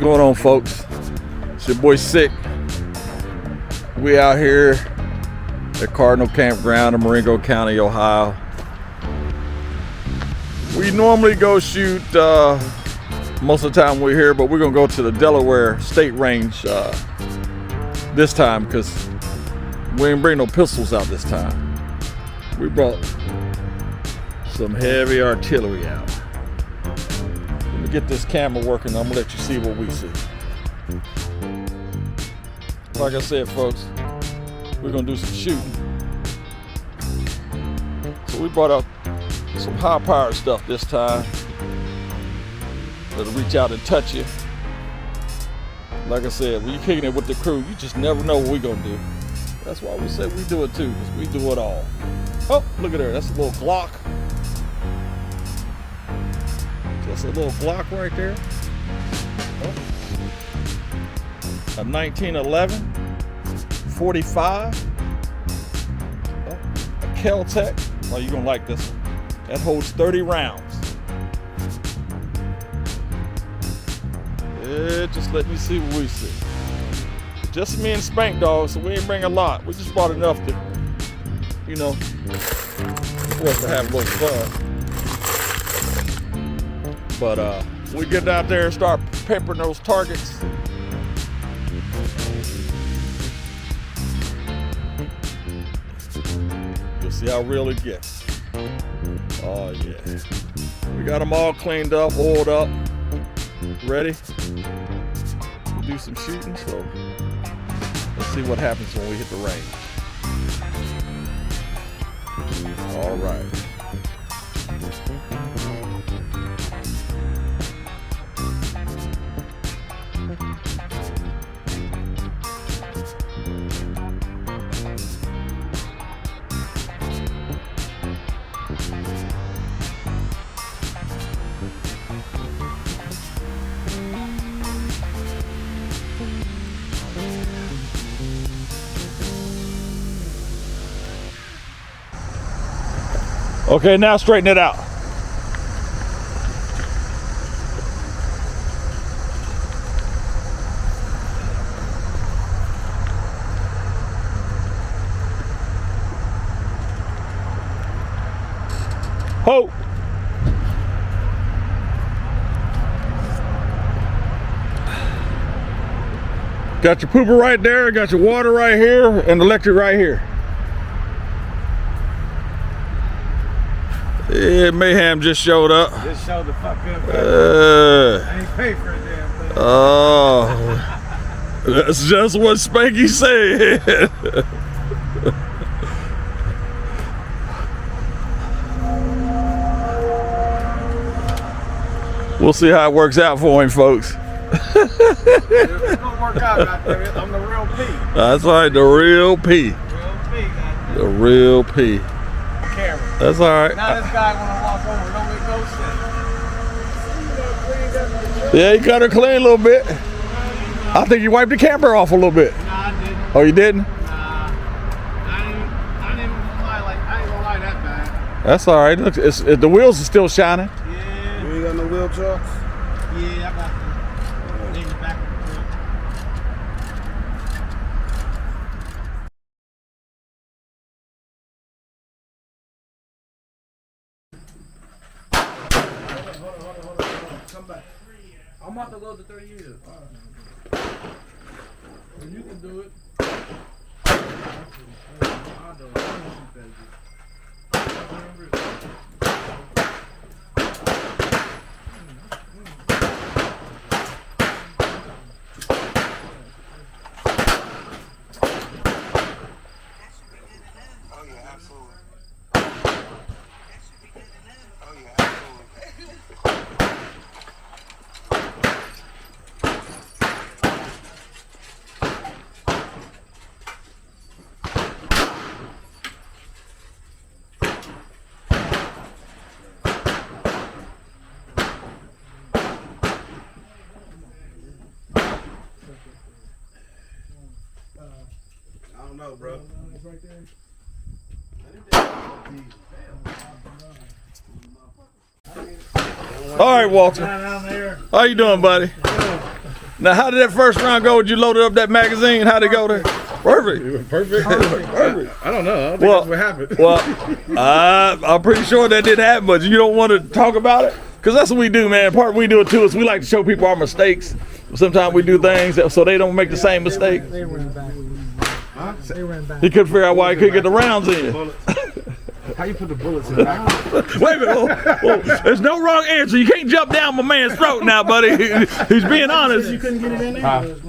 going on, folks? It's your boy Sick. We out here at Cardinal Campground in Marengo County, Ohio. We normally go shoot most of the time we're here, but we're gonna go to the Delaware state range this time because we ain't bring no pistols out this time. We brought some heavy artillery out. Let me get this camera working. I'm gonna let you see what we see. Like I said, folks, we're gonna do some shooting. So we brought out some high-powered stuff this time that'll reach out and touch you. Like I said, when you're kicking it with the crew, you just never know what we're gonna do. That's why we say we do it too, because we do it all. Oh, look at her, that's a little Glock. That's a little Glock right there. Oh. A 1911 45. Oh, a Kel-Tec. Oh, you're gonna like this one. That holds 30 rounds. Yeah, just let me see what we see. Just me and Spank Dog, so we ain't bring a lot. We just brought enough to, you know, for us to have a little fun. But we get out there and start peppering those targets. You'll see how real it gets. Oh yeah. We got them all cleaned up, oiled up, ready to do some shooting. So let's see what happens when we hit the range. All right. Okay, now straighten it out. Ho! Got your pooper right there, got your water right here, and electric right here. Yeah, Mayhem just showed up. Just showed the fuck up. I ain't pay for a damn thing. Oh, that's just what Spanky said. We'll see how it works out for him, folks. It's gonna work out out there. I'm the real P. That's right, the real P. Real P, goddamn. The real P. Camera. That's all right. Now this guy wanna walk over, don't make no sense. Yeah, he cut her clean a little bit. I think you wiped the camera off a little bit. Nah, I didn't. Oh, you didn't? Nah. I didn't gonna lie that bad. That's all right. Look, the wheels are still shining. Yeah. You ain't got no wheel trucks? Yeah, I got them. In the back of the truck. Hold on. Come back. I'm about to load the 30 years. Well, you can do it. I'll do it. don't know, bro. All right, Walter. Down there. How you doing, buddy? Now, how did that first round go? Did you loaded up that magazine? How'd it go there? Perfect. Perfect. Perfect. I don't know. I don't think that's what happened. Well, I'm pretty sure that didn't happen, but you don't want to talk about it? Because that's what we do, man. Part we do it too is we like to show people our mistakes. Sometimes we do things so they don't make the same mistake. They ran back. Huh? They ran back. He couldn't figure out why he couldn't get the rounds in. How you put the bullets in the back? Wait a minute. There's no wrong answer. You can't jump down my man's throat now, buddy. He's being honest. You couldn't get it in there?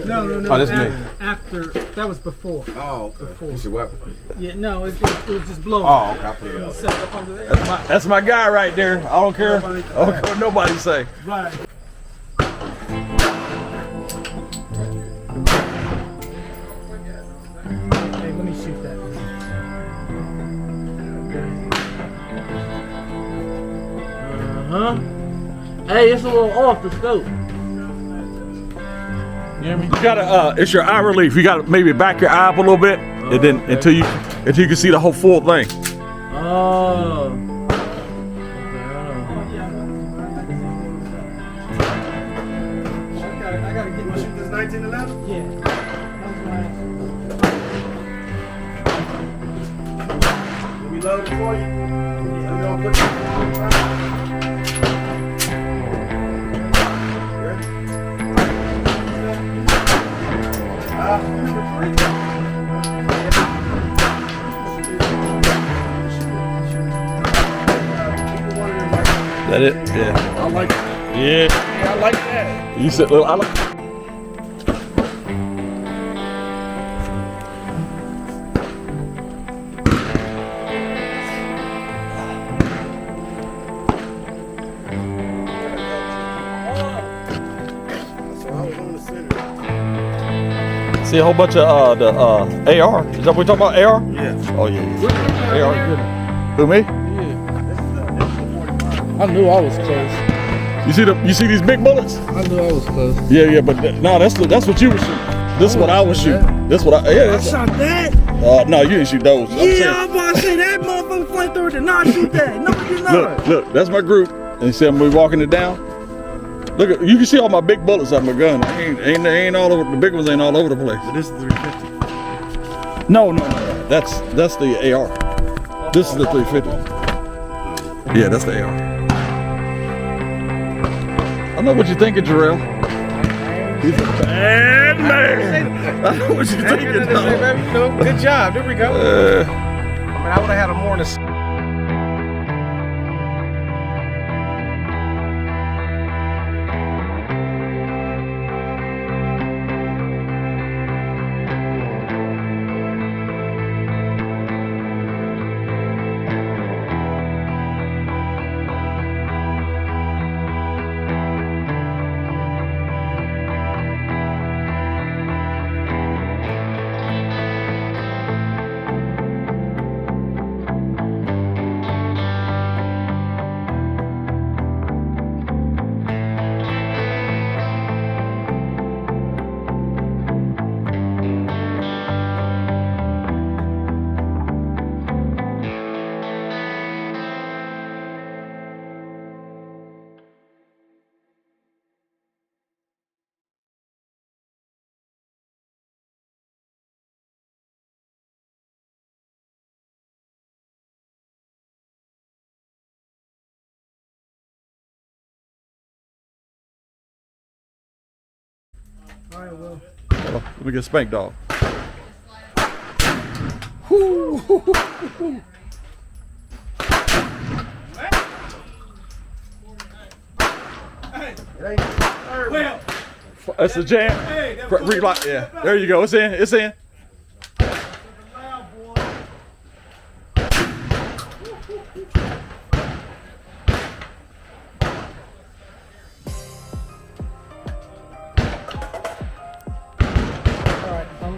No. Oh, that's me. After, that was before. Oh, okay. What's your weapon? Yeah, no, it was just blowing. Oh, okay. I put it up. Set up under there. That's my guy right there. I don't care. I don't care what nobody say. Right. Hey, let me shoot that. Huh? Hey, it's a little off the scope. You hear me? You gotta, it's your eye relief. You gotta maybe back your eye up a little bit, and then okay. until you can see the whole full thing. Oh. I gotta get my shoot This 1911? Yeah. Let me load it for you. Let me all put it in. That it? Yeah. I like it. Yeah. Yeah, I like that. You said, well, I like. So I was on the center. See a whole bunch of the AR. Is that what we talking about? AR? Yeah. Oh yeah. AR. Good. Who me? I knew I was close. You see these big bullets? I knew I was close. Yeah, but no, that's what you were shooting. This is what I was shooting. This what I Shot that? no, you didn't shoot those. I'm about to say that motherfucker flamethrower did not shoot that. No, it did not. Look, that's my group. And you see I'm walking it down. Look, you can see all my big bullets out my gun. Ain't all over. The big ones ain't all over the place. This is 350. No. That's the AR. This is the 350. Yeah, that's the AR. I know what you're thinking, Jarrell. He's a bad man. I know what you're thinking, though. Good job. There we go. I mean, I would have had a more than. All right, well. Let me get spanked, dog. That's the jam. Relock. Yeah, there you go. It's in. It's in.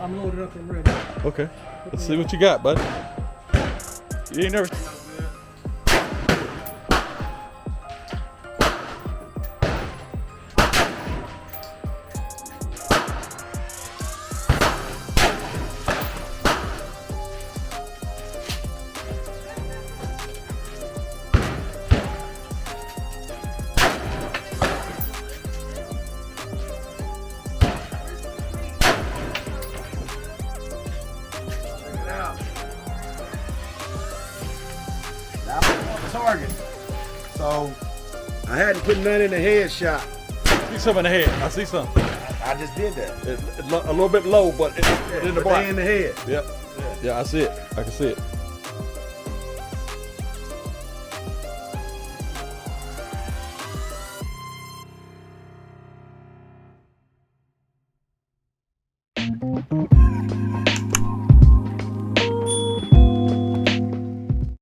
I'm loaded up and ready. Okay. Let's see what you got, bud. You ain't never. hadn't put none in the head shot. I see some in the head. I see some. I just did that. A little bit low, but in the But black. they in the head. Yep. Yeah, I see it. I can see it.